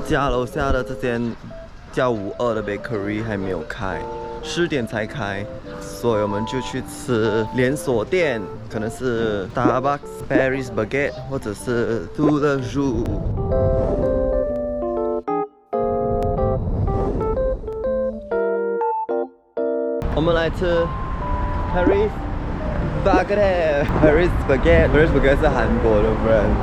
家楼下的这间叫52的 bakery 还没有开，10点才开，所以我们就去吃连锁店，可能是 Starbucks、Paris Baguette 或者是 Tous les jours。我们来吃 Paris Baguette。Paris Baguette是韩国的 brand，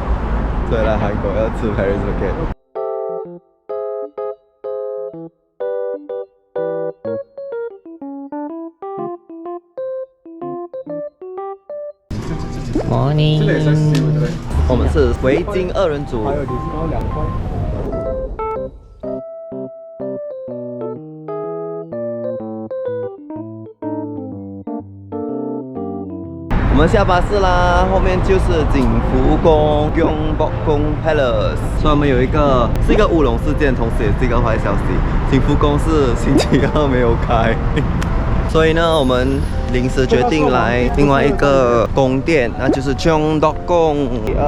所以来韩国要吃 Paris Baguette。Morning， 我们是围巾2人组。还有2块。我们下巴士啦，后面就是景福宫 Gyeongbokgung Palace。所以我们有一个是一个乌龙事件，同时也是一个坏消息，景福宫是星期2没有开。所以呢，我们临时决定来另外一个宫殿，那就是Gyeongbokgung。1、2、3。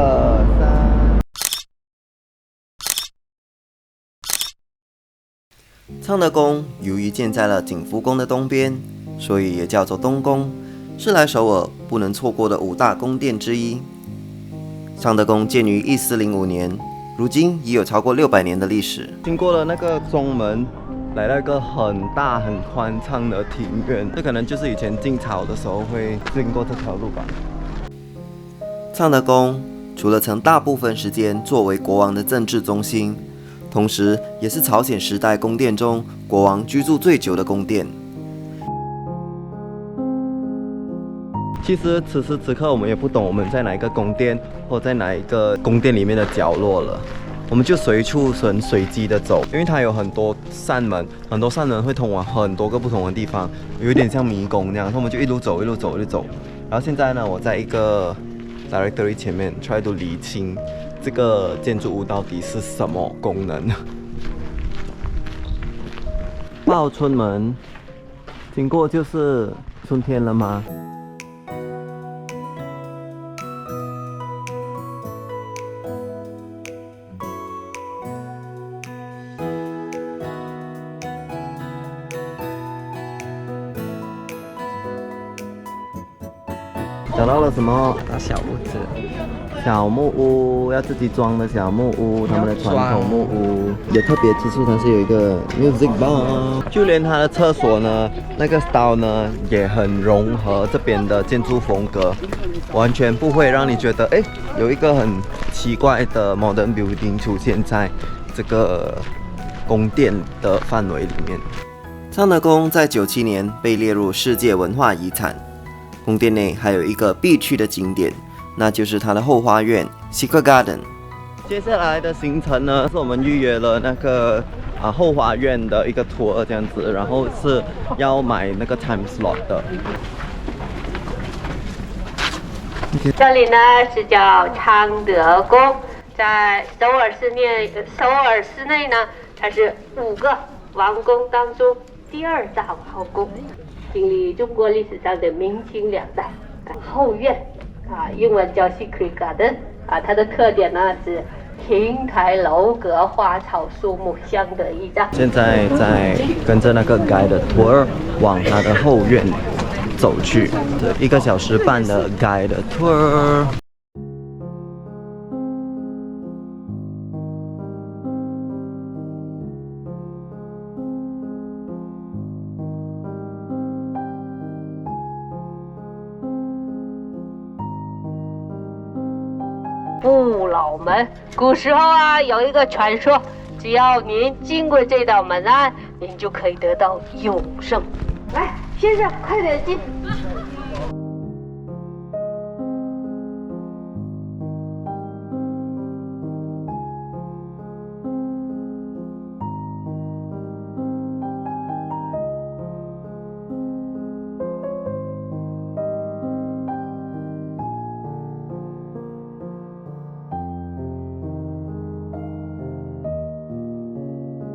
昌德宫由于建在了景福宫的东边，所以也叫做东宫，是来首尔不能错过的5大宫殿之一。昌德宫建于1405年，如今已有超过600年的历史。经过了那个中门，来到一个很大很宽敞的庭院，这可能就是以前晋朝的时候会经过这条路吧。昌德宫除了曾大部分时间作为国王的政治中心，同时也是朝鲜时代宫殿中国王居住最久的宫殿。其实此时此刻我们也不懂我们在哪一个宫殿，或在哪一个宫殿里面的角落了。我们就随处随机的走，因为它有很多扇门，很多扇门会通往很多个不同的地方，有点像迷宫那样。我们就一路走。然后现在呢，我在一个 directory 前面 try to 理清这个建筑物到底是什么功能。报春门，经过就是春天了吗？找到了什么？小屋子，小木屋，要自己装的小木屋，他们的传统木屋。有特别之处，它是有一个 music bar， 就连它的厕所呢，那个 style 呢，也很融合这边的建筑风格，完全不会让你觉得，哎，有一个很奇怪的 modern building 出现在这个宫殿的范围里面。昌德宫在97年被列入世界文化遗产。宫殿内还有一个必去的景点，那就是它的后花园 Secret Garden。接下来的行程呢，是我们预约了那个后花园的一个 tour 这样子，然后是要买那个 time slot 的。这里呢是叫昌德宫，在首尔市内呢，它是5个王宫当中第2大王宫。经历中国历史上的明清2代。后院英文叫 Secret Garden 它的特点呢是亭台楼阁、花草树木相得益彰。现在在跟着那个 guide tour 往它的后院走去，1个小时半的 guide tour。不老门，古时候有一个传说，只要您经过这道门您就可以得到永生。来，先生，快点进。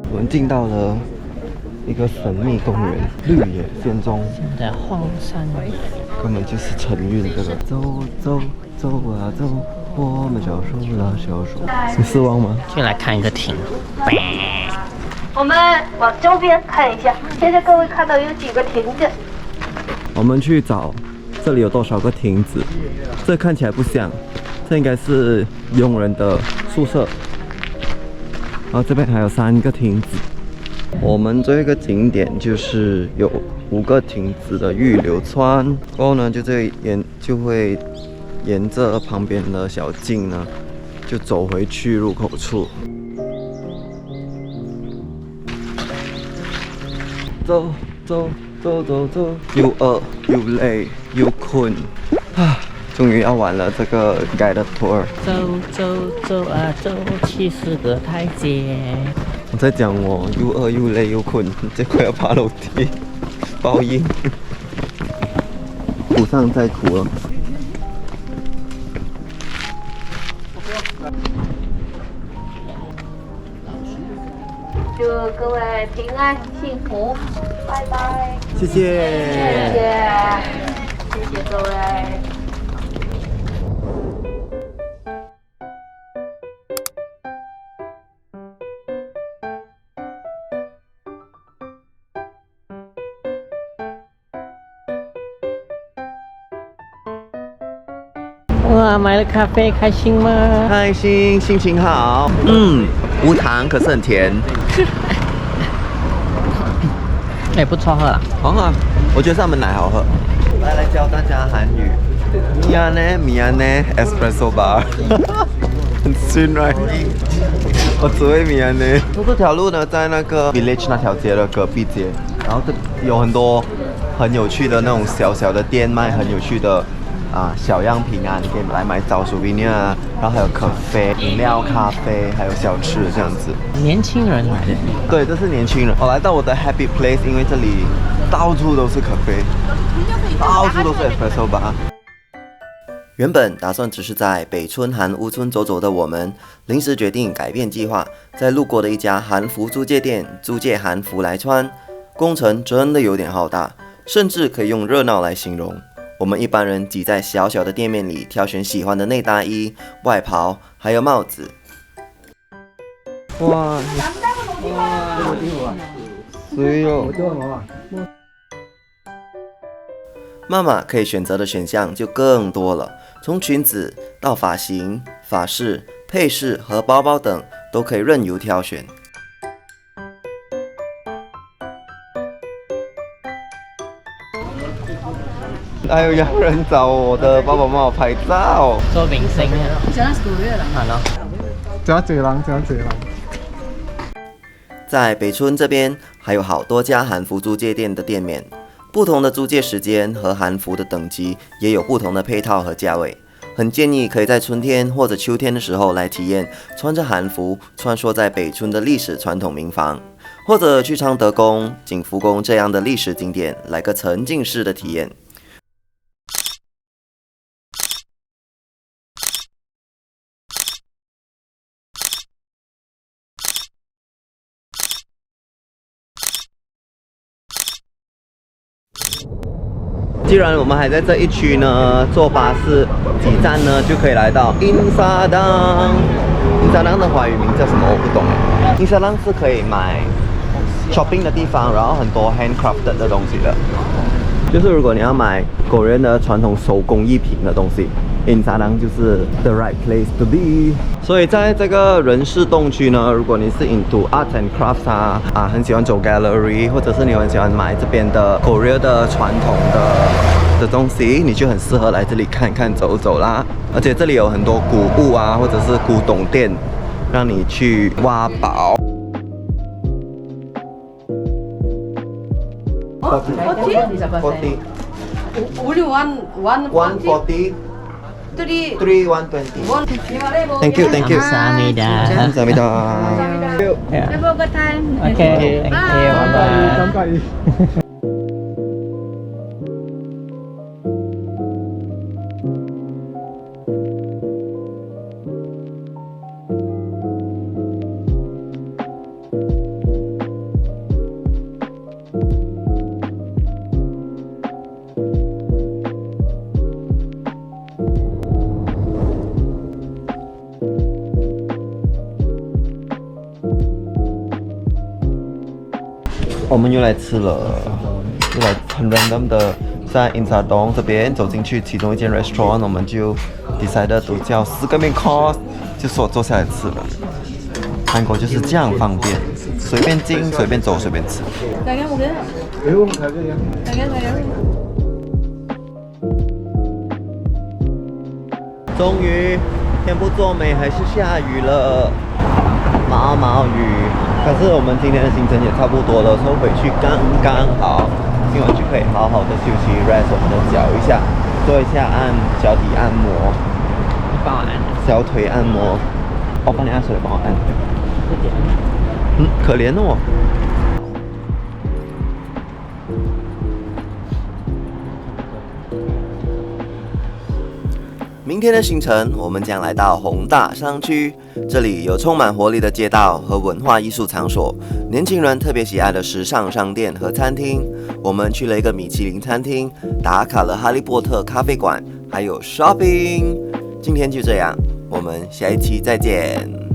我们进到了一个神秘公园，绿野仙踪，在荒山，根本就是晨运这个。走走走啊走，我们小手拉小手，你失望吗？就来看一个亭。我们往周边看一下，现在各位看到有几个亭子？我们去找这里有多少个亭子？这看起来不像，这应该是佣人的宿舍。然后这边还有3个亭子。我们这个景点就是有5个亭子的预流川，然后呢就会沿着旁边的小径呢，就走回去入口处。走走走走走，又饿又累又困，啊！终于要完了这个 guided tour。走走走啊走，70个台阶。我在讲我又饿又累又困，这快要爬楼梯，报应，苦上再苦了。祝各位平安幸福，拜拜。谢谢。谢谢各位。哇，买了咖啡，开心吗？开心，心情好。无糖可是很甜。哎，不错喝啦。好喝，我觉得他们奶好喝。来教大家韩语。米安呢，米安呢 ，espresso bar， 很顺 right？ 我只会米安呢。这条路呢，在那个 village 那条街的隔壁街，然后这有很多很有趣的那种小小的店，卖很有趣的小样品啊，你可以来买早薯饼啊，然后还有咖啡、饮料、咖啡，还有小吃这样子。年轻人来的。对，这是年轻人。我来到我的 Happy Place， 因为这里到处都是咖啡，到处都是 espresso bar。原本打算只是在北村韩屋村走走的我们，临时决定改变计划，在路过的一家韩服租借店租借韩服来穿。工程真的有点浩大，甚至可以用热闹来形容。我们一般人挤在小小的店面里，挑选喜欢的内搭衣、外袍，还有帽子。哇！水哦！妈妈可以选择的选项就更多了，从裙子到发型、发饰、配饰和包包等，都可以任由挑选。还有洋人找我的爸爸妈妈拍照，做明星啊！想到9月了，好了。这样。在北村这边还有好多家韩服租借店的店面，不同的租借时间和韩服的等级也有不同的配套和价位。很建议可以在春天或者秋天的时候来体验穿着韩服穿梭在北村的历史传统民房，或者去昌德宫、景福宫这样的历史景点来个沉浸式的体验。既然我们还在这一区呢，坐巴士几站呢就可以来到英沙当。英沙当的华语名叫什么我不懂。英沙当是可以买 shopping 的地方，然后很多 handcrafted 的东西的。就是如果你要买狗人的传统手工艺品的东西，英沙当就是 the right place to be。所以在这个人事洞区呢，如果你是 into art and crafts 很喜欢走 gallery， 或者是你很喜欢买这边的 Korea 的传统的东西，你就很适合来这里看看走走啦。而且这里有很多古物或者是古董店，让你去挖宝。40. Only one 140. 3 120. Thank you. 감사합니다. 감사합니다. Have a good time. Okay, thank you. Bye. 我们又来吃了，又来很 random 的在 Insadong 这边走进去其中一间 restaurant， 我们就 decided 都叫4个main course， 就说坐下来吃了。韩国就是这样方便，随便进、随便走、随便吃。终于，天不作美，还是下雨了，毛雨。可是我们今天的行程也差不多了，所以回去刚刚好，今晚就可以好好的休息 ，rest 我们的脚一下，做一下脚底按摩，帮我按，小腿按摩。我帮你按手，帮我按。这点。可怜哦。明天的行程，我们将来到弘大商区，这里有充满活力的街道和文化艺术场所，年轻人特别喜爱的时尚商店和餐厅。我们去了一个米其林餐厅，打卡了哈利波特咖啡馆，还有 shopping。今天就这样，我们下一期再见。